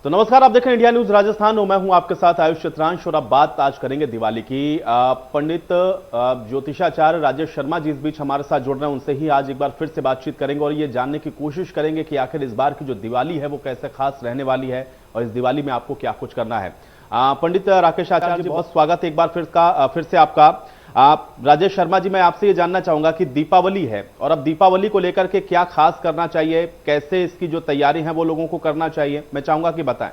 तो नमस्कार, आप देख रहे हैं इंडिया न्यूज राजस्थान और मैं हूं आपके साथ आयुष चित्रांश। और अब बात आज करेंगे दिवाली की। पंडित ज्योतिषाचार्य राजेश शर्मा जी इस बीच हमारे साथ जुड़ रहे हैं, उनसे ही आज एक बार फिर से बातचीत करेंगे और ये जानने की कोशिश करेंगे कि आखिर इस बार की जो दिवाली है वो कैसे खास रहने वाली है और इस दिवाली में आपको क्या कुछ करना है। पंडित राकेश आचार्य जी, बहुत स्वागत है एक बार फिर से आपका। आप राजेश शर्मा जी, मैं आपसे ये जानना चाहूंगा कि दीपावली है और अब दीपावली को लेकर के क्या खास करना चाहिए, कैसे इसकी जो तैयारी है वो लोगों को करना चाहिए, मैं चाहूंगा कि बताएं।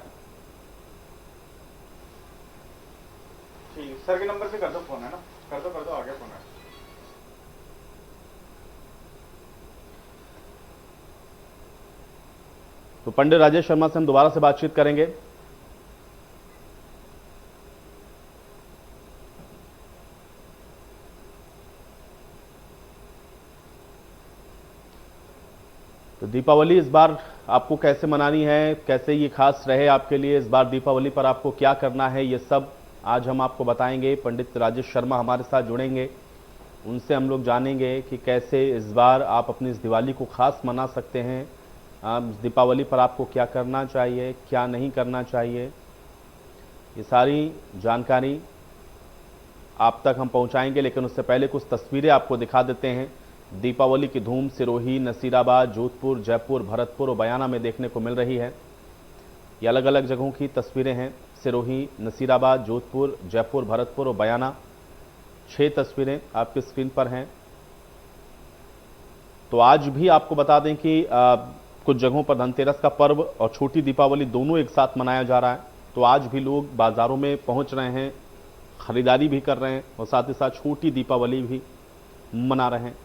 ठीक, सर के नंबर पे कर दो फोन, है ना? कर दो आगे फोन है। तो पंडित राजेश शर्मा से हम दोबारा से बातचीत करेंगे। तो दीपावली इस बार आपको कैसे मनानी है, कैसे ये खास रहे आपके लिए, इस बार दीपावली पर आपको क्या करना है, ये सब आज हम आपको बताएंगे। पंडित राजेश शर्मा हमारे साथ जुड़ेंगे, उनसे हम लोग जानेंगे कि कैसे इस बार आप अपनी इस दिवाली को खास मना सकते हैं। इस दीपावली पर आपको क्या करना चाहिए, क्या नहीं करना चाहिए, ये सारी जानकारी आप तक हम पहुंचाएंगे। लेकिन उससे पहले कुछ तस्वीरें आपको दिखा देते हैं। दीपावली की धूम सिरोही, नसीराबाद, जोधपुर, जयपुर, भरतपुर और बयाना में देखने को मिल रही है। ये अलग अलग जगहों की तस्वीरें हैं। सिरोही, नसीराबाद, जोधपुर, जयपुर, भरतपुर और बयाना, 6 तस्वीरें आपकी स्क्रीन पर हैं। तो आज भी आपको बता दें कि कुछ जगहों पर धनतेरस का पर्व और छोटी दीपावली दोनों एक साथ मनाया जा रहा है। तो आज भी लोग बाजारों में पहुंच रहे हैं, खरीदारी भी कर रहे हैं और साथ ही साथ छोटी दीपावली भी मना रहे हैं।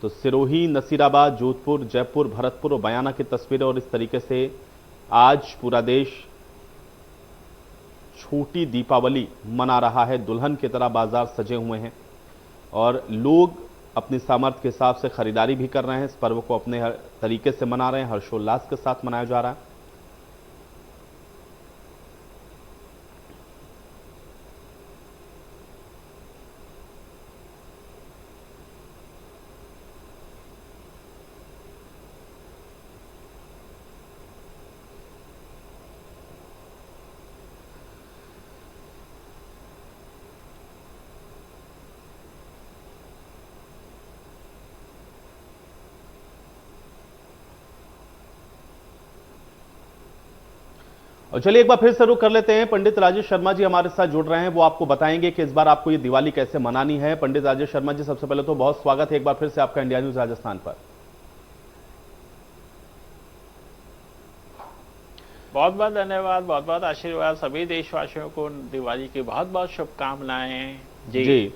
तो सिरोही, नसीराबाद, जोधपुर, जयपुर, भरतपुर और बयाना की तस्वीरें। और इस तरीके से आज पूरा देश छोटी दीपावली मना रहा है। दुल्हन की तरह बाजार सजे हुए हैं और लोग अपनी सामर्थ्य के हिसाब से खरीदारी भी कर रहे हैं। इस पर्व को अपने हर तरीके से मना रहे हैं, हर्षोल्लास के साथ मनाया जा रहा है। और चलिए एक बार फिर से रुख कर लेते हैं। पंडित राजेश शर्मा जी हमारे साथ जुड़ रहे हैं, वो आपको बताएंगे कि इस बार आपको ये दिवाली कैसे मनानी है। पंडित राजेश शर्मा जी, सबसे पहले तो बहुत स्वागत है एक बार फिर से आपका इंडिया न्यूज राजस्थान पर। बहुत बहुत धन्यवाद, बहुत बहुत आशीर्वाद। सभी देशवासियों को दिवाली की बहुत बहुत शुभकामनाएं। जी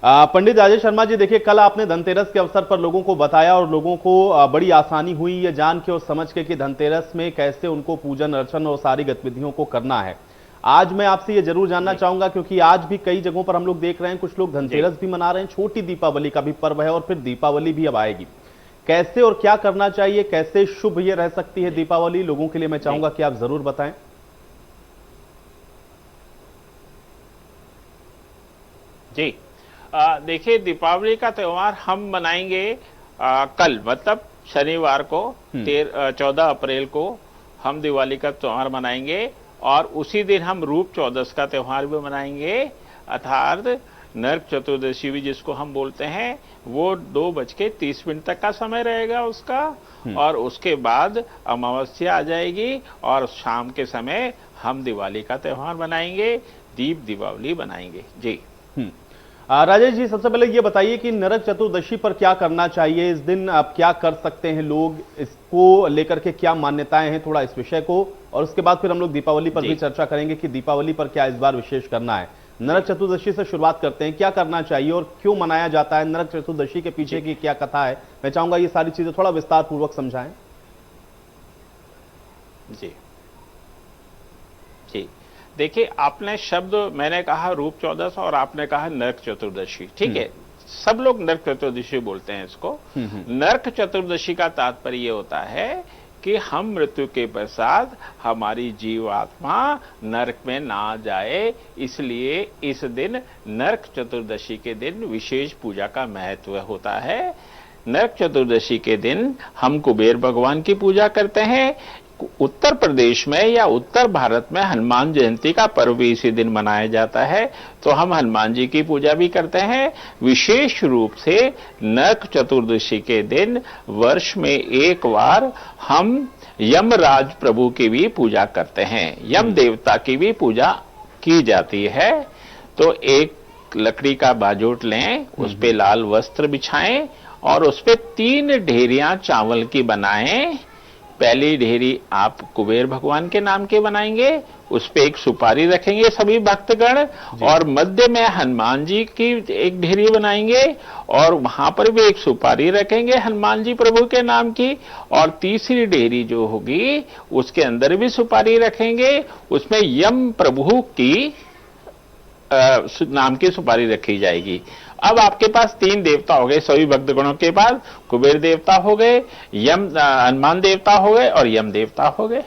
पंडित राजेश शर्मा जी, देखिए कल आपने धनतेरस के अवसर पर लोगों को बताया और लोगों को बड़ी आसानी हुई ये जान के और समझ के कि धनतेरस में कैसे उनको पूजन अर्चन और सारी गतिविधियों को करना है। आज मैं आपसे ये जरूर जानना चाहूंगा, क्योंकि आज भी कई जगहों पर हम लोग देख रहे हैं कुछ लोग धनतेरस भी मना रहे हैं, छोटी दीपावली का भी पर्व है और फिर दीपावली भी अब आएगी। कैसे और क्या करना चाहिए, कैसे शुभ ये रह सकती है दीपावली लोगों के लिए, मैं चाहूंगा कि आप जरूर बताएं। जी, देखिए, दीपावली का त्यौहार हम मनाएंगे कल, मतलब शनिवार को 14 अप्रैल को हम दिवाली का त्यौहार मनाएंगे। और उसी दिन हम रूप चौदस का त्यौहार भी मनाएंगे, अर्थात नरक चतुर्दशी भी जिसको हम बोलते हैं। वो 2:30 तक का समय रहेगा उसका। और उसके बाद अमावस्या आ जाएगी और शाम के समय हम दिवाली का त्यौहार मनाएंगे, दीप दीपावली बनाएंगे। जी राजेश जी, सबसे पहले ये बताइए कि नरक चतुर्दशी पर क्या करना चाहिए, इस दिन आप क्या कर सकते हैं, लोग इसको लेकर के क्या मान्यताएं हैं, थोड़ा इस विषय को। और उसके बाद फिर हम लोग दीपावली पर भी चर्चा करेंगे कि दीपावली पर क्या इस बार विशेष करना है। नरक चतुर्दशी से शुरुआत करते हैं, क्या करना चाहिए और क्यों मनाया जाता है, नरक चतुर्दशी के पीछे की क्या कथा है, मैं चाहूंगा ये सारी चीजें थोड़ा विस्तार पूर्वक समझाएं। जी जी, देखिए, आपने शब्द, मैंने कहा रूप चौदस और आपने कहा नरक चतुर्दशी, ठीक है। सब लोग नरक चतुर्दशी बोलते हैं इसको। नरक चतुर्दशी का तात्पर्य ये होता है कि हम मृत्यु के पश्चात हमारी जीवात्मा नरक में ना जाए, इसलिए इस दिन नरक चतुर्दशी के दिन विशेष पूजा का महत्व होता है। नरक चतुर्दशी के दिन हम कुबेर भगवान की पूजा करते हैं। उत्तर प्रदेश में या उत्तर भारत में हनुमान जयंती का पर्व भी इसी दिन मनाया जाता है, तो हम हनुमान जी की पूजा भी करते हैं। विशेष रूप से नरक चतुर्दशी के दिन वर्ष में एक बार हम यमराज प्रभु की भी पूजा करते हैं, यम देवता की भी पूजा की जाती है। तो एक लकड़ी का बाजोट लें, उस पे लाल वस्त्र बिछाएं और उस पे 3 ढेरियां चावल की बनाएं। पहली ढेरी आप कुबेर भगवान के नाम के बनाएंगे, उस पे एक सुपारी रखेंगे सभी भक्तगण, और मध्य में हनुमान जी की एक ढेरी बनाएंगे और वहां पर भी एक सुपारी रखेंगे हनुमान जी प्रभु के नाम की, और तीसरी ढेरी जो होगी उसके अंदर भी सुपारी रखेंगे, उसमें यम प्रभु की नाम की सुपारी रखी जाएगी। अब आपके पास 3 देवता हो गए सभी भक्तगणों के पास, कुबेर देवता हो गए, हनुमान देवता हो गए और यम देवता हो गए।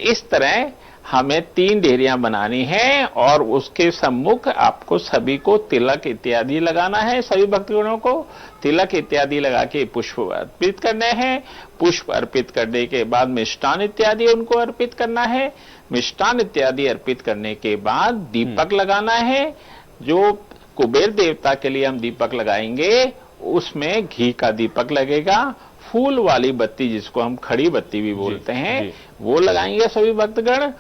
इस तरह हमें 3 ढेरियां बनानी है और उसके सम्मुख आपको सभी को तिलक इत्यादि लगाना है। सभी भक्तगणों को तिलक इत्यादि लगा के पुष्प अर्पित करने हैं। पुष्प अर्पित करने के बाद मिष्टान इत्यादि उनको अर्पित करना है। मिष्टान इत्यादि अर्पित करने के बाद दीपक लगाना है। जो कुबेर देवता के लिए हम दीपक लगाएंगे उसमें घी का दीपक लगेगा, फूल वाली बत्ती जिसको हम खड़ी बत्ती भी बोलते हैं वो लगाएंगे सभी भक्तगण।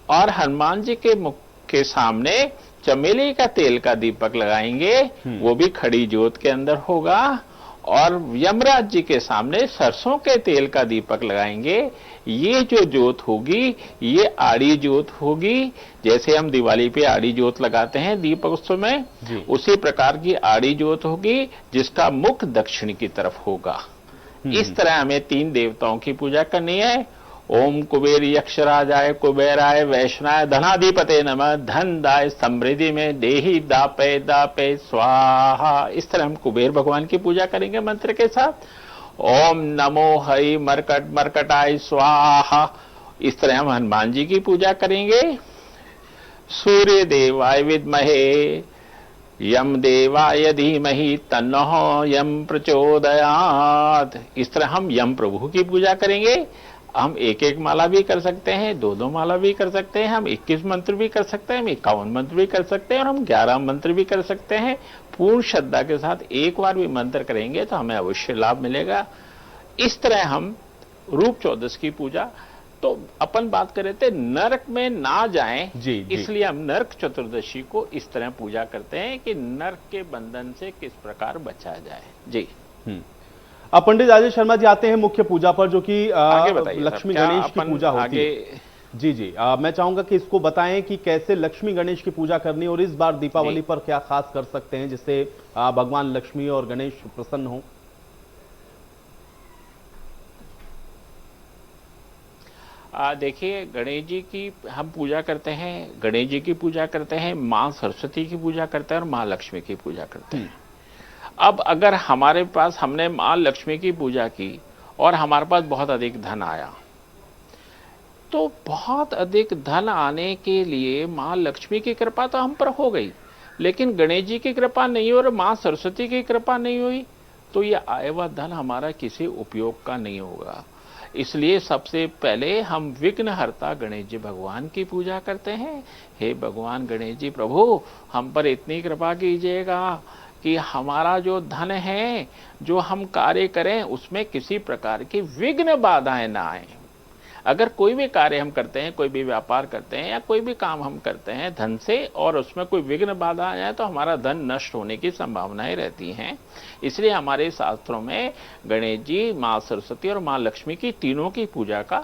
और हनुमान जी के मुख के सामने चमेली का तेल का दीपक लगाएंगे, वो भी खड़ी ज्योत के अंदर होगा। और यमराज जी के सामने सरसों के तेल का दीपक लगाएंगे। ये जो ज्योत होगी ये आड़ी ज्योत होगी, जैसे हम दिवाली पे आड़ी ज्योत लगाते हैं दीपक उत्सव में, उसी प्रकार की आड़ी ज्योत होगी जिसका मुख दक्षिण की तरफ होगा। इस तरह हमें 3 देवताओं की पूजा करनी है। ओम कुबेर यक्षराजाय कुबेराय वैष्णाय धनाधिपते नमः, धन दाय समृद्धि में देही दापे दापे स्वाहा। इस तरह हम कुबेर भगवान की पूजा करेंगे मंत्र के साथ। ओम नमो हरि मरकट मरकटाय स्वाहा। इस तरह हम हनुमान जी की पूजा करेंगे। सूर्य देवाय विद्महे यम देवाय धीमहि तन्नो यम प्रचोदयात्। इस तरह हम यम प्रभु की पूजा करेंगे। हम 1-1 माला भी कर सकते हैं, 2-2 माला भी कर सकते हैं, हम 21 मंत्र भी कर सकते हैं, हम 51 मंत्र भी कर सकते हैं और हम 11 मंत्र भी कर सकते हैं। पूर्ण श्रद्धा के साथ एक बार भी मंत्र करेंगे तो हमें अवश्य लाभ मिलेगा। इस तरह हम रूप चौदस की पूजा, तो अपन बात कर रहे थे नरक में ना जाएं, इसलिए हम नरक चतुर्दशी को इस तरह पूजा करते हैं कि नरक के बंधन से किस प्रकार बचा जाए। जी। अब पंडित राजेश शर्मा जी आते हैं मुख्य पूजा पर, जो कि लक्ष्मी गणेश की पूजा होती है। जी, मैं चाहूंगा कि इसको बताएं कि कैसे लक्ष्मी गणेश की पूजा करनी और इस बार दीपावली पर क्या खास कर सकते हैं जिससे भगवान लक्ष्मी और गणेश प्रसन्न हो। देखिए, गणेश जी की हम पूजा करते हैं, गणेश जी की पूजा करते हैं, मां सरस्वती की पूजा करते हैं और मां लक्ष्मी की पूजा करते हैं। अब अगर हमारे पास हमने मां लक्ष्मी की पूजा की और हमारे पास बहुत अधिक धन आया, तो बहुत अधिक धन आने के लिए मां लक्ष्मी की कृपा तो हम पर हो गई, लेकिन गणेश जी की कृपा नहीं और मां सरस्वती की कृपा नहीं हुई, तो यह आया हुआ धन हमारा किसी उपयोग का नहीं होगा। इसलिए सबसे पहले हम विघ्नहर्ता गणेश जी भगवान की पूजा करते हैं। हे भगवान गणेश जी प्रभु, हम पर इतनी कृपा कीजिएगा कि हमारा जो धन है, जो हम कार्य करें उसमें किसी प्रकार की विघ्न बाधाएं ना आए। अगर कोई भी कार्य हम करते हैं, कोई भी व्यापार करते हैं या कोई भी काम हम करते हैं धन से और उसमें कोई विघ्न बाधा आ जाए तो हमारा धन नष्ट होने की संभावनाएं रहती हैं। इसलिए हमारे शास्त्रों में गणेश जी, मां सरस्वती और मां लक्ष्मी की तीनों की पूजा का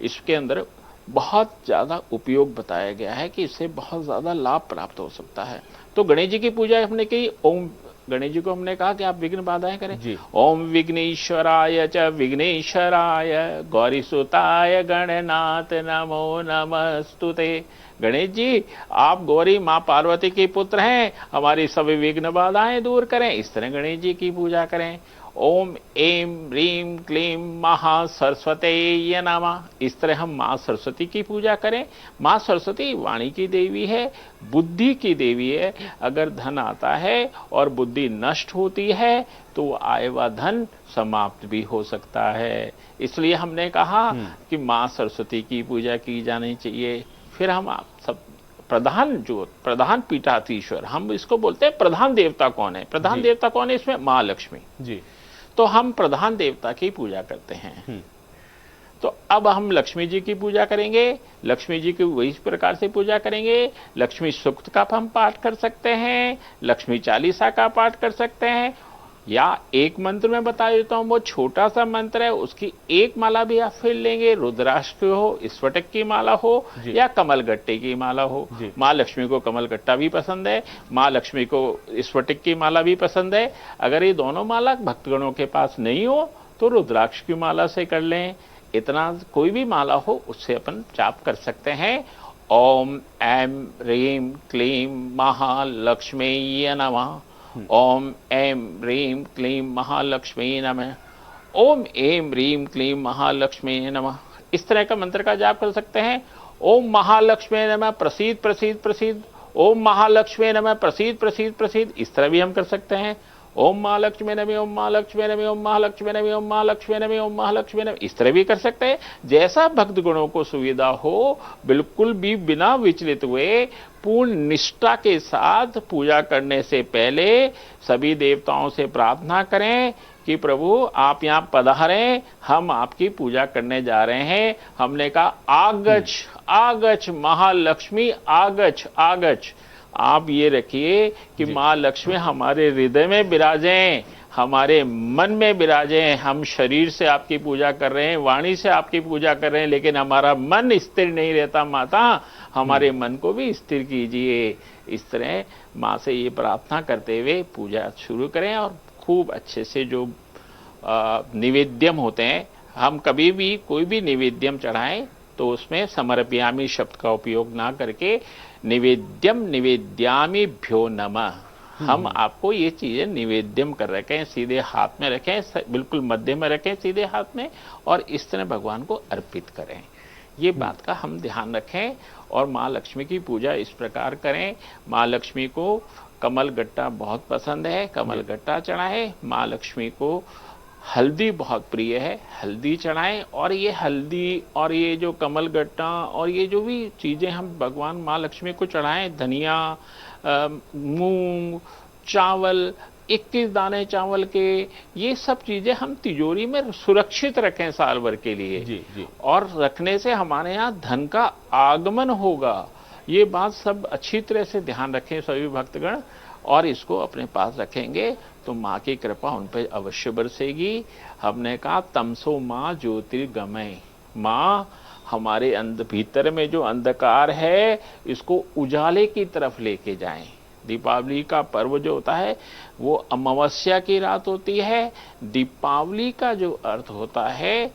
इसके अंदर बहुत ज्यादा उपयोग बताया गया है कि इससे बहुत ज्यादा लाभ प्राप्त हो सकता है। तो गणेश जी की पूजा हमने की, ओम गणेश जी को हमने कहा कि आप विघ्न बाधाएं करें। ओम विघ्नेश्वराय च विघ्नेश्वराय गौरी सुताय गणनाथ नमो नमस्तुते। गणेश जी, आप गौरी मां पार्वती के पुत्र हैं, हमारी सभी विघ्न बाधाएं दूर करें। इस तरह गणेश जी की पूजा करें। ओम ऐं ह्रीं क्लीं महासरस्वती नमः। इस तरह हम माँ सरस्वती की पूजा करें। माँ सरस्वती वाणी की देवी है, बुद्धि की देवी है। अगर धन आता है और बुद्धि नष्ट होती है तो आए हुआ धन समाप्त भी हो सकता है। इसलिए हमने कहा कि माँ सरस्वती की पूजा की जानी चाहिए। फिर हम आप सब प्रधान पीठाधीश्वर, हम इसको बोलते हैं प्रधान देवता कौन है। प्रधान देवता कौन है इसमें? माँ लक्ष्मी जी। तो हम प्रधान देवता की पूजा करते हैं। तो अब हम लक्ष्मी जी की पूजा करेंगे। लक्ष्मी जी की वही प्रकार से पूजा करेंगे। लक्ष्मी सूक्त का हम पाठ कर सकते हैं, लक्ष्मी चालीसा का पाठ कर सकते हैं, या एक मंत्र में बता देता हूं, वो छोटा सा मंत्र है, उसकी एक माला भी आप फिर लेंगे। रुद्राक्ष की हो, स्फटिक की माला हो या कमलगट्टे की माला हो। माँ लक्ष्मी को कमलगट्टा भी पसंद है, माँ लक्ष्मी को स्फटिक की माला भी पसंद है। अगर ये दोनों माला भक्तगणों के पास नहीं हो तो रुद्राक्ष की माला से कर लें। इतना कोई भी माला हो उससे अपन जाप कर सकते हैं। ओम ऐं ह्रीं क्लीं महालक्ष्मी नमः। ओम ऐं ह्रीं क्लीं महालक्ष्मी नमः। ओम ऐं ह्रीं क्लीं महालक्ष्मी नमः। इस तरह का मंत्र का जाप कर सकते हैं। ओम महालक्ष्मी नमः प्रसीद प्रसीद प्रसीद। ओम महालक्ष्मी नमः प्रसीद प्रसीद प्रसीद। इस तरह भी हम कर सकते हैं। ओम महालक्ष्मी नमः, ओम महालक्ष्मी नमः, ओम महालक्ष्मी नमः, ओम महालक्ष्मी नमः, ओम महालक्ष्मी नमः। इस तरह भी कर सकते हैं। जैसा भक्त गणों को सुविधा हो, बिल्कुल भी बिना विचलित हुए पूर्ण निष्ठा के साथ पूजा करने से पहले सभी देवताओं से प्रार्थना करें कि प्रभु आप यहाँ पधारें, हम आपकी पूजा करने जा रहे हैं। हमने कहा आगच आगच महालक्ष्मी आगच आगच। आप ये रखिए कि माँ लक्ष्मी हमारे हृदय में विराजें, हमारे मन में विराजें। हम शरीर से आपकी पूजा कर रहे हैं, वाणी से आपकी पूजा कर रहे हैं, लेकिन हमारा मन स्थिर नहीं रहता। माता हमारे मन को भी स्थिर कीजिए। इस तरह माँ से ये प्रार्थना करते हुए पूजा शुरू करें। और खूब अच्छे से जो निवेद्यम होते हैं, हम कभी भी कोई भी निवेद्यम चढ़ाएं तो उसमें समर्पयामि शब्द का उपयोग ना करके निवेद्यम निवेद्यामि भ्यो नमः। हम आपको ये चीजें निवेद्यम कर रखें, सीधे हाथ में रखें, बिल्कुल मध्य में रखें सीधे हाथ में, और इस तरह भगवान को अर्पित करें। ये बात का हम ध्यान रखें। और माँ लक्ष्मी की पूजा इस प्रकार करें। माँ लक्ष्मी को कमल गट्टा बहुत पसंद है, कमल गट्टा चढ़ाएं। माँ लक्ष्मी को हल्दी बहुत प्रिय है, हल्दी चढ़ाएं। और ये हल्दी और ये जो कमल गट्टा और ये जो भी चीजें हम भगवान माँ लक्ष्मी को चढ़ाएं, धनिया, मूंग, चावल, 21 दाने चावल के, ये सब चीजें हम तिजोरी में सुरक्षित रखें साल भर के लिए। जी। और रखने से हमारे यहाँ धन का आगमन होगा। ये बात सब अच्छी तरह से ध्यान रखें सभी भक्तगण, और इसको अपने पास रखेंगे तो माँ की कृपा उन पर अवश्य बरसेगी। हमने कहा तमसो माँ ज्योतिर्गमय। माँ हमारे भीतर में जो अंधकार है इसको उजाले की तरफ लेके जाएं। दीपावली का पर्व जो होता है वो अमावस्या की रात होती है। दीपावली का जो अर्थ होता है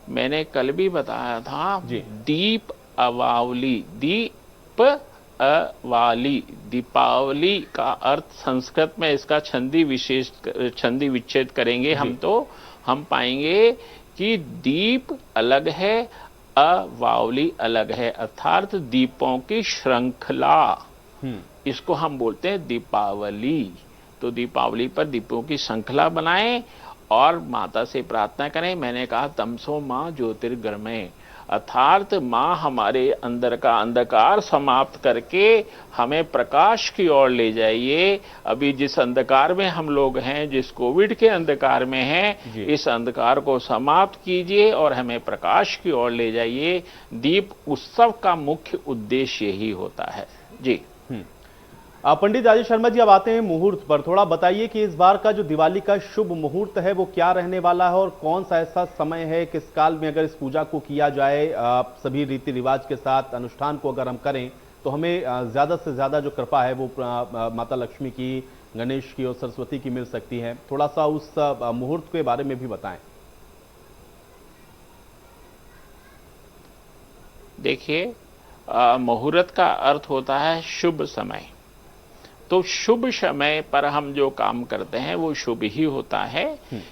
मैंने कल भी बताया था, दीप अवावली, दीप अवाली। दीपावली का अर्थ संस्कृत में इसका छंदी विच्छेद करेंगे हम तो हम पाएंगे कि दीप अलग है, अवावली अलग है, अर्थात दीपों की श्रृंखला। इसको हम बोलते हैं दीपावली। तो दीपावली पर दीपों की श्रृंखला बनाएं और माता से प्रार्थना करें। मैंने कहा तमसो माँ ज्योतिर्गमय, अर्थात माँ हमारे अंदर का अंधकार समाप्त करके हमें प्रकाश की ओर ले जाइए। अभी जिस अंधकार में हम लोग हैं, जिस कोविड के अंधकार में हैं, इस अंधकार को समाप्त कीजिए और हमें प्रकाश की ओर ले जाइए। दीप उत्सव का मुख्य उद्देश्य यही होता है। जी। पंडित राजेश शर्मा जी, अब आते हैं मुहूर्त पर। थोड़ा बताइए कि इस बार का जो दिवाली का शुभ मुहूर्त है वो क्या रहने वाला है और कौन सा ऐसा समय है, किस काल में अगर इस पूजा को किया जाए सभी रीति रिवाज के साथ, अनुष्ठान को अगर हम करें तो हमें ज्यादा से ज्यादा जो कृपा है वो माता लक्ष्मी की, गणेश की और सरस्वती की मिल सकती है। थोड़ा सा उस मुहूर्त के बारे में भी बताएं। देखिए, मुहूर्त का अर्थ होता है शुभ समय। तो शुभ समय पर हम जो काम करते हैं वो शुभ ही होता है।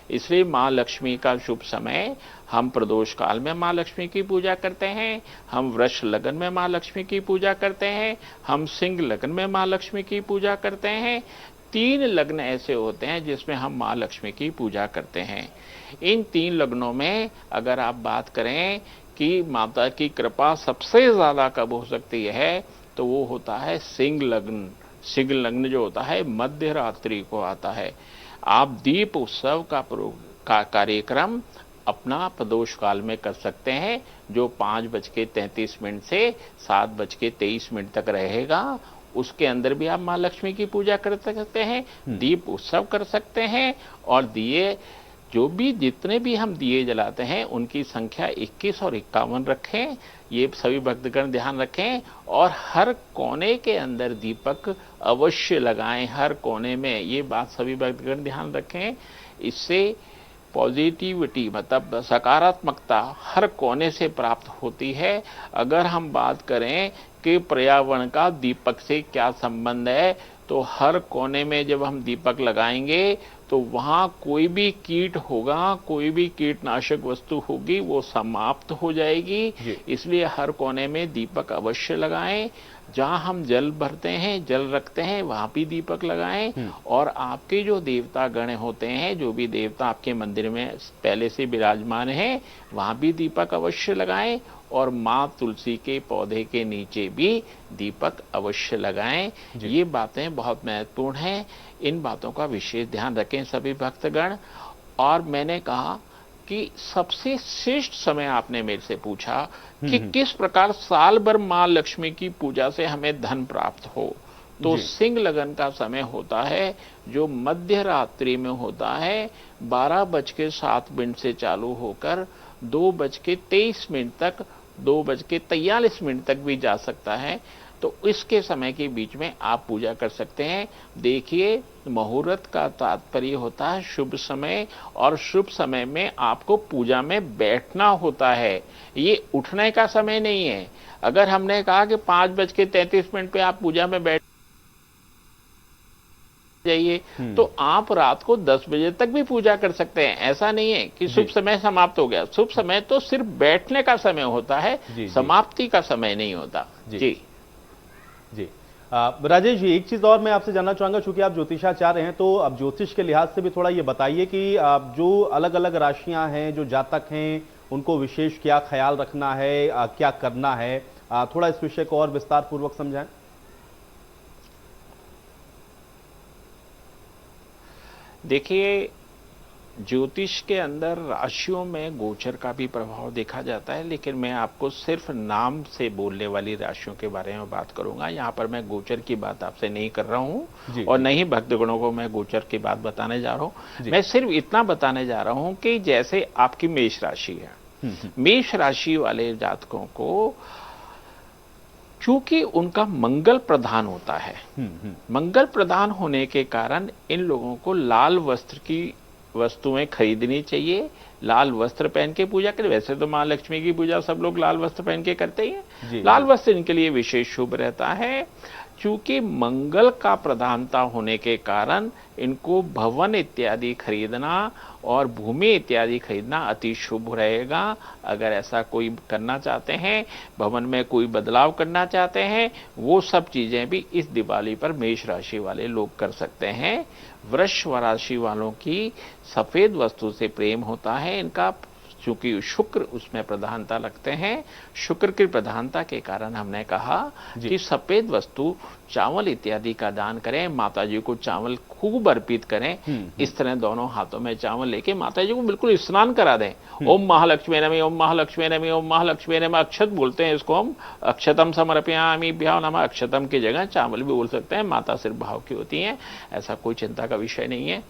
इसलिए माँ लक्ष्मी का शुभ समय, हम प्रदोष काल में माँ लक्ष्मी की पूजा करते हैं, हम वृष लगन में माँ लक्ष्मी की पूजा करते हैं, हम सिंह लगन में माँ लक्ष्मी की पूजा करते हैं। 3 लग्न ऐसे होते हैं जिसमें हम माँ लक्ष्मी की पूजा करते हैं। इन 3 लग्नों में अगर आप बात करें कि माता की कृपा सबसे ज्यादा कब हो सकती है, तो वो होता है सिंह लग्न। सिंह लग्न जो होता है मध्य रात्रि को आता है। आप दीप उत्सव का कार्यक्रम अपना प्रदोष काल में कर सकते हैं, जो 5:33 से 7:23 तक रहेगा। उसके अंदर भी आप माँ लक्ष्मी की पूजा कर सकते हैं, दीप उत्सव कर सकते हैं, और दिए जितने भी हम दिए जलाते हैं उनकी संख्या 21 और 51 रखें। ये सभी भक्तगण ध्यान रखें। और हर कोने के अंदर दीपक अवश्य लगाएं, हर कोने में, ये बात सभी भक्तगण ध्यान रखें। इससे पॉजिटिविटी मतलब सकारात्मकता हर कोने से प्राप्त होती है। अगर हम बात करें कि पर्यावरण का दीपक से क्या संबंध है, तो हर कोने में जब हम दीपक लगाएंगे तो वहां कोई भी कीट होगा, कोई भी कीटनाशक वस्तु होगी, वो समाप्त हो जाएगी। इसलिए हर कोने में दीपक अवश्य लगाएं। जहां हम जल भरते हैं, जल रखते हैं, वहां भी दीपक लगाएं। और आपके जो देवता गण होते हैं, जो भी देवता आपके मंदिर में पहले से विराजमान हैं, वहां भी दीपक अवश्य लगाएं। और मां तुलसी के पौधे के नीचे भी दीपक अवश्य लगाएं। ये बातें बहुत महत्वपूर्ण हैं। इन बातों का विशेष ध्यान रखें सभी भक्तगण। और मैंने कहा कि सबसे श्रेष्ठ समय आपने मेरे से पूछा कि किस प्रकार साल भर मां लक्ष्मी की पूजा से हमें धन प्राप्त हो, तो सिंह लगन का समय होता है जो मध्य रात्रि में होता है। 12:07 से चालू होकर 2:23 तक, 2:43 तक भी जा सकता है। तो इसके समय के बीच में आप पूजा कर सकते हैं। देखिए, मुहूर्त का तात्पर्य होता है शुभ समय, और शुभ समय में आपको पूजा में बैठना होता है, ये उठने का समय नहीं है। अगर हमने कहा कि 5:33 पे आप पूजा में बैठ जाइए, तो आप रात को 10 बजे तक भी पूजा कर सकते हैं। ऐसा नहीं है कि शुभ समय समाप्त हो गया। शुभ समय तो सिर्फ बैठने का समय होता है, समाप्ति का समय नहीं होता। जी राजेश जी, एक चीज और मैं आपसे जानना चाहूंगा, चूंकि आप ज्योतिषाचार्य हैं, तो अब ज्योतिष के लिहाज से भी थोड़ा ये बताइए कि आप जो अलग अलग राशियां हैं, जो जातक हैं, उनको विशेष क्या ख्याल रखना है, क्या करना है, थोड़ा इस विषय को और विस्तार पूर्वक समझाएं। देखिए, ज्योतिष के अंदर राशियों में गोचर का भी प्रभाव देखा जाता है, लेकिन मैं आपको सिर्फ नाम से बोलने वाली राशियों के बारे में बात करूंगा। यहाँ पर मैं गोचर की बात आपसे नहीं कर रहा हूँ, और नहीं भक्तगणों को मैं गोचर की बात बताने जा रहा हूँ। मैं सिर्फ इतना बताने जा रहा हूँ कि जैसे आपकी मेष राशि है, मेष राशि वाले जातकों को क्योंकि उनका मंगल प्रधान होता है, मंगल प्रधान होने के कारण इन लोगों को लाल वस्त्र की वस्तुएं खरीदनी चाहिए। लाल वस्त्र पहन के पूजा करें। वैसे तो मां लक्ष्मी की पूजा सब लोग लाल वस्त्र पहन के करते ही हैं। लाल वस्त्र इनके लिए विशेष शुभ रहता है। चूंकि मंगल का प्रधानता होने के कारण इनको भवन इत्यादि खरीदना और भूमि इत्यादि खरीदना अति शुभ रहेगा। अगर ऐसा कोई करना चाहते हैं, भवन में कोई बदलाव करना चाहते हैं, वो सब चीजें भी इस दिवाली पर मेष राशि वाले लोग कर सकते हैं। वृष राशि वालों की सफेद वस्तु से प्रेम होता है। इनका चूंकि शुक्र उसमें प्रधानता रखते हैं, शुक्र की प्रधानता के कारण हमने कहा कि सफेद वस्तु, चावल इत्यादि का दान करें। माता जी को चावल खूब अर्पित करें। इस तरह दोनों हाथों में चावल लेके माता जी को बिल्कुल स्नान करा दें। ओम महालक्ष्मी नमः, ओम महालक्ष्मी नमः, ओम महालक्ष्मी नमः। अक्षत बोलते हैं इसको हम, अक्षतम समर्पयामि भ्यो नमः। अक्षतम की जगह चावल भी बोल सकते हैं। माता सिर्फ भाव की होती हैं, ऐसा कोई चिंता का विषय नहीं है।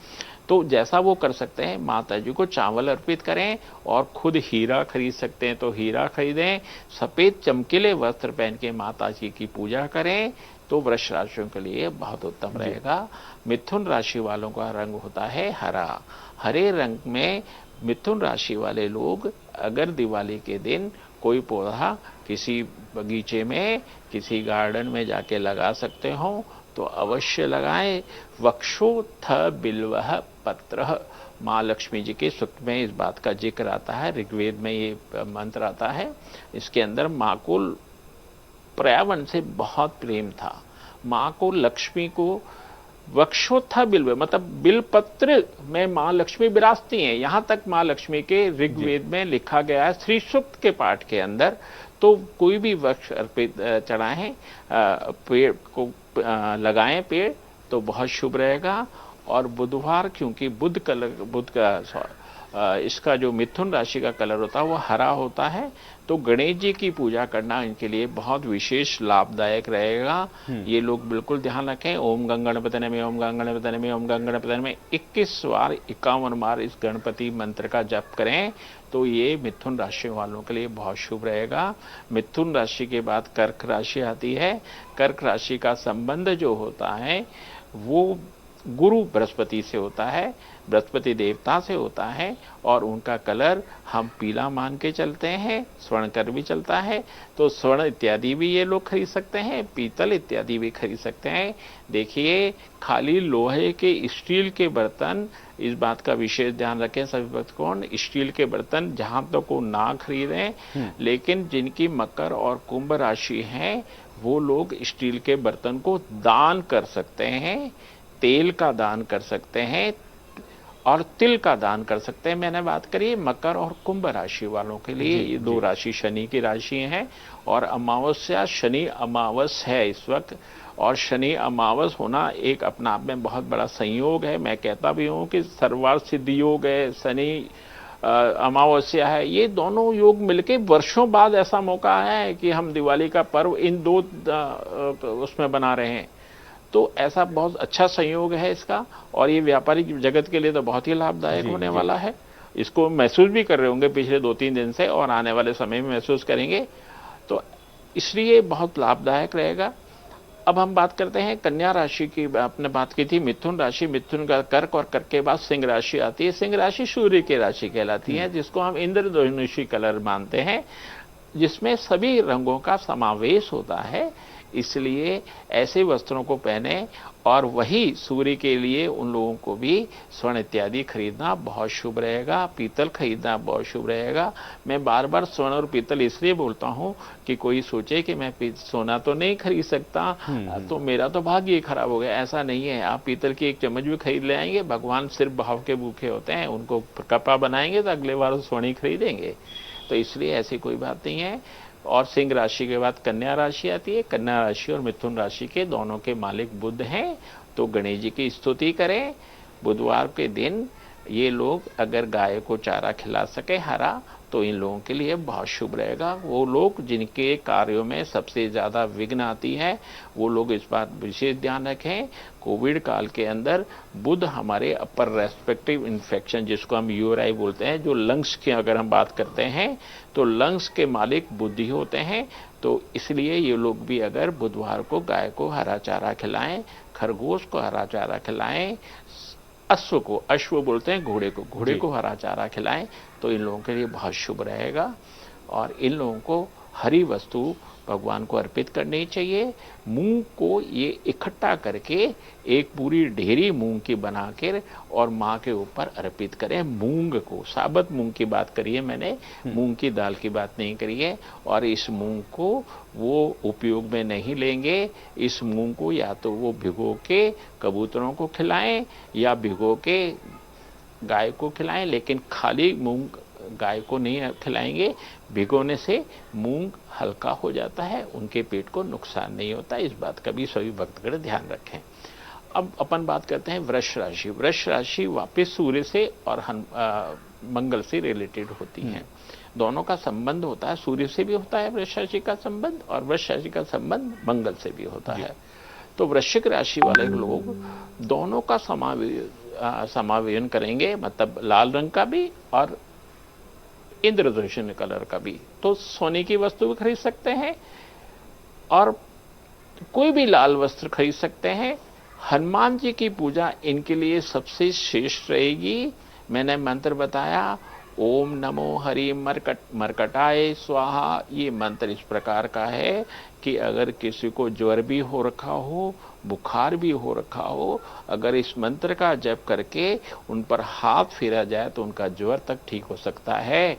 तो जैसा वो कर सकते हैं, माता जी को चावल अर्पित करें। और खुद हीरा खरीद सकते हैं तो हीरा खरीदें। सफेद चमकीले वस्त्र पहन के माता जी की पूजा करें, तो वृष राशियों के लिए बहुत उत्तम रहेगा। मिथुन राशि वालों का रंग होता है हरा। हरे रंग में मिथुन राशि वाले लोग अगर दिवाली के दिन कोई पौधा किसी बगीचे में, किसी गार्डन में जाके लगा सकते हो, तो अवश्य लगाएं। वक्षोत्थ बिल्वः पत्रः, माँ लक्ष्मी जी के सूक्त में इस बात का जिक्र आता है, ऋग्वेद में ये मंत्र आता है। इसके अंदर माँ को पर्यावरण से बहुत प्रेम था। माँ को, लक्ष्मी को वक्षोत्था बिल्व मतलब बिलपत्र में मां लक्ष्मी विराजती हैं। यहां तक मां लक्ष्मी के ऋग्वेद में लिखा गया है श्री सूक्त के पाठ के अंदर। तो कोई भी वृक्ष अर्पित चढ़ाएं, पेड़ को लगाएं पेड़, तो बहुत शुभ रहेगा। और बुधवार, क्योंकि बुध का इसका जो मिथुन राशि का कलर होता है वो हरा होता है, तो गणेश जी की पूजा करना इनके लिए बहुत विशेष लाभदायक रहेगा। ये लोग बिल्कुल ध्यान रखें। ओम गंगणपति नमः, ओम गंगणपति नमः, ओम गंगणपति नमः 21 बार 51 बार इस गणपति मंत्र का जप करें, तो ये मिथुन राशि वालों के लिए बहुत शुभ रहेगा। मिथुन राशि के बाद कर्क राशि आती है। कर्क राशि का संबंध जो होता है वो गुरु बृहस्पति से होता है, बृहस्पति देवता से होता है, और उनका कलर हम पीला मान के चलते हैं। स्वर्ण कर भी चलता है, तो स्वर्ण इत्यादि भी ये लोग खरीद सकते हैं, पीतल इत्यादि भी खरीद सकते हैं। देखिए, खाली लोहे के, स्टील के बर्तन, इस बात का विशेष ध्यान रखें सभी भक्तगण, स्टील के बर्तन जहां तक को ना खरीदें। लेकिन जिनकी मकर और कुंभ राशि है वो लोग स्टील के बर्तन को दान कर सकते हैं, तेल का दान कर सकते हैं और तिल का दान कर सकते हैं। मैंने बात करी मकर और कुंभ राशि वालों के लिए। ये दो राशि शनि की राशि हैं, और अमावस्या शनि अमावस है इस वक्त, और शनि अमावस होना एक अपना आप में बहुत बड़ा संयोग है। मैं कहता भी हूं कि सर्वार्थ सिद्धि योग है, शनि अमावस्या है, ये दोनों योग मिलके वर्षों बाद ऐसा मौका है कि हम दिवाली का पर्व इन दो उसमें बना रहे हैं। तो ऐसा बहुत अच्छा संयोग है इसका, और ये व्यापारिक जगत के लिए तो बहुत ही लाभदायक होने वाला है। इसको महसूस भी कर रहे होंगे पिछले 2-3 दिन से, और आने वाले समय में महसूस करेंगे, तो इसलिए बहुत लाभदायक रहेगा। अब हम बात करते हैं कन्या राशि की। आपने बात की थी मिथुन राशि, मिथुन का कर्क, और कर्क के बाद सिंह राशि आती है। सिंह राशि सूर्य की राशि कहलाती है, जिसको हम इंद्रधनुषी कलर मानते हैं, जिसमें सभी रंगों का समावेश होता है। इसलिए ऐसे वस्त्रों को पहने, और वही सूर्य के लिए उन लोगों को भी स्वर्ण इत्यादि खरीदना बहुत शुभ रहेगा, पीतल खरीदना बहुत शुभ रहेगा। मैं बार बार स्वर्ण और पीतल इसलिए बोलता हूं कि कोई सोचे कि मैं सोना तो नहीं खरीद सकता, तो मेरा तो भाग्य ही खराब हो गया। ऐसा नहीं है। आप पीतल की एक चम्मच भी खरीद ले आएंगे, भगवान सिर्फ भाव के भूखे होते हैं, उनको कपड़ा बनाएंगे तो अगले बार स्वर्ण ही खरीदेंगे। तो इसलिए ऐसी कोई बात नहीं है। और सिंह राशि के बाद कन्या राशि आती है। कन्या राशि और मिथुन राशि के दोनों के मालिक बुध हैं, तो गणेश जी की स्तुति करें। बुधवार के दिन ये लोग अगर गाय को चारा खिला सके हरा, तो इन लोगों के लिए बहुत शुभ रहेगा। वो लोग जिनके कार्यों में सबसे ज्यादा विघ्न आती है, वो लोग इस बात विशेष ध्यान रखें। कोविड काल के अंदर बुध हमारे अपर रेस्पिरेटरी इन्फेक्शन, जिसको हम यूआरआई बोलते हैं, जो लंग्स की अगर हम बात करते हैं, तो लंग्स के मालिक बुध ही होते हैं। तो इसलिए ये लोग भी अगर बुधवार को गाय को हरा चारा खिलाएं, खरगोश को हरा चारा खिलाएं, अश्व बोलते हैं घोड़े को हरा चारा खिलाएं, तो इन लोगों के लिए बहुत शुभ रहेगा। और इन लोगों को हरी वस्तु भगवान को अर्पित करनी चाहिए। मूंग को ये इकट्ठा करके एक पूरी ढेरी मूंग की बनाकर और माँ के ऊपर अर्पित करें। मूंग को, साबुत मूंग की बात करी है मैंने, मूंग की दाल की बात नहीं करी है। और इस मूंग को वो उपयोग में नहीं लेंगे। इस मूंग को या तो वो भिगो के कबूतरों को खिलाएं या भिगो के गाय को खिलाएं, लेकिन खाली मूंग गाय को नहीं खिलाएंगे। भिगोने से मूंग हल्का हो जाता है, उनके पेट को नुकसान नहीं होता। इस बात का भी सभी भक्तगण ध्यान रखें। अब अपन बात करते हैं वृष राशि। वृष राशि वापिस सूर्य से और मंगल से रिलेटेड होती हैं। दोनों का संबंध होता है, सूर्य से भी होता है वृष राशि का संबंध, और वृष राशि का संबंध मंगल से भी होता है। तो वृश्चिक राशि वाले लोग दोनों का समावेशन करेंगे, मतलब लाल रंग का भी और इंद्रधनुषी कलर का भी। तो सोने की वस्तु भी खरीद सकते हैं और कोई भी लाल वस्त्र खरीद सकते हैं। हनुमान जी की पूजा इनके लिए सबसे श्रेष्ठ रहेगी। मैंने मंत्र बताया, ओम नमो हरि मरकटाय स्वाहा। ये मंत्र इस प्रकार का है कि अगर किसी को ज्वर भी हो रखा हो, बुखार भी हो रखा हो, अगर इस मंत्र का जप करके उन पर हाथ फेरा जाए तो उनका ज्वर तक ठीक हो सकता है।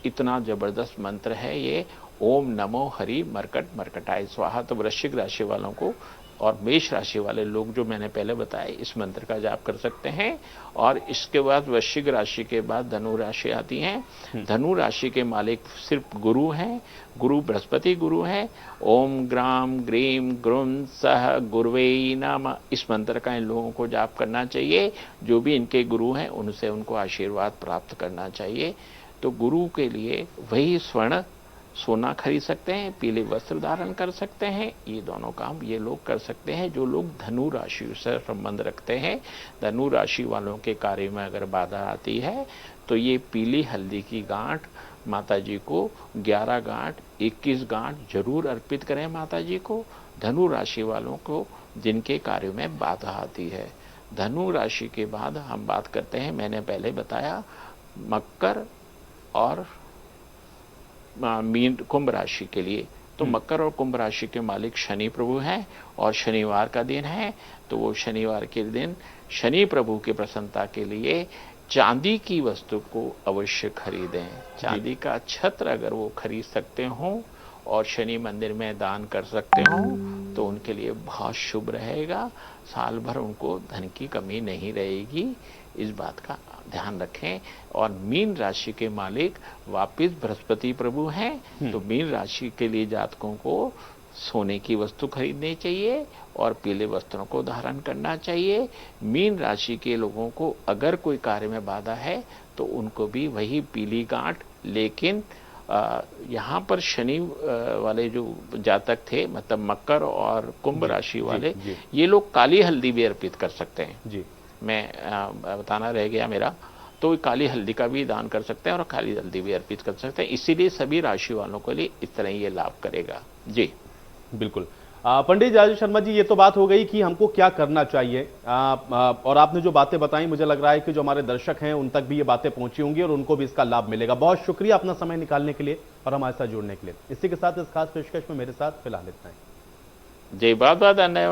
इतना जबरदस्त मंत्र है ये, ओम नमो हरि मरकटाय स्वाहा। तो वृश्चिक राशि वालों को और मेष राशि वाले लोग जो मैंने पहले बताया इस मंत्र का जाप कर सकते हैं। और इसके बाद वृश्चिक राशि के बाद धनु राशि आती है। धनु राशि के मालिक सिर्फ गुरु हैं, गुरु बृहस्पति गुरु हैं। ओम ग्राम ग्रीम ग्रुम सह गुरुवे नमः, इस मंत्र का इन लोगों को जाप करना चाहिए। जो भी इनके गुरु हैं उनसे उनको आशीर्वाद प्राप्त करना चाहिए। तो गुरु के लिए वही स्वर्ण सोना खरीद सकते हैं, पीले वस्त्र धारण कर सकते हैं। ये दोनों काम ये लोग कर सकते हैं जो लोग धनु राशि से संबंध रखते हैं। धनु राशि वालों के कार्य में अगर बाधा आती है तो ये पीली हल्दी की गांठ माता जी को 11 गांठ 21 गांठ जरूर अर्पित करें माता जी को। धनु राशि वालों को जिनके कार्यों में बाधा आती है। धनु राशि के बाद हम बात करते हैं, मैंने पहले बताया मकर और मीन कुंभ राशि के लिए। तो मकर और कुंभ राशि के मालिक शनि प्रभु हैं और शनिवार का दिन है। तो वो शनिवार के दिन शनि प्रभु की प्रसन्नता के लिए चांदी की वस्तु को अवश्य खरीदें। चांदी का छत्र अगर वो खरीद सकते हो और शनि मंदिर में दान कर सकते हो तो उनके लिए बहुत शुभ रहेगा। साल भर उनको धन की कमी नहीं रहेगी, इस बात का ध्यान रखें। और मीन राशि के मालिक वापिस बृहस्पति प्रभु हैं। तो मीन राशि के लिए जातकों को सोने की वस्तु खरीदनी चाहिए और पीले वस्त्रों को धारण करना चाहिए। मीन राशि के लोगों को अगर कोई कार्य में बाधा है तो उनको भी वही पीली गांठ, लेकिन यहाँ पर शनि वाले जो जातक थे, मतलब मकर और कुंभ राशि वाले, ये लोग काली हल्दी भी अर्पित कर सकते हैं जी। मैं बताना रह गया मेरा, तो काली हल्दी का भी दान कर सकते हैं और काली हल्दी भी अर्पित कर सकते हैं। इसीलिए सभी राशि वालों के लिए इस तरह ये लाभ करेगा जी। बिल्कुल। पंडित राजेश शर्मा जी, ये तो बात हो गई कि हमको क्या करना चाहिए, और आपने जो बातें बताई मुझे लग रहा है कि जो हमारे दर्शक हैं उन तक भी ये बातें पहुंची होंगी और उनको भी इसका लाभ मिलेगा। बहुत शुक्रिया अपना समय निकालने के लिए और हमारे साथ जुड़ने के लिए। इसी के साथ इस खास पेशकश में मेरे साथ फिलहाल इतना ही। जय बाबा, धन्यवाद।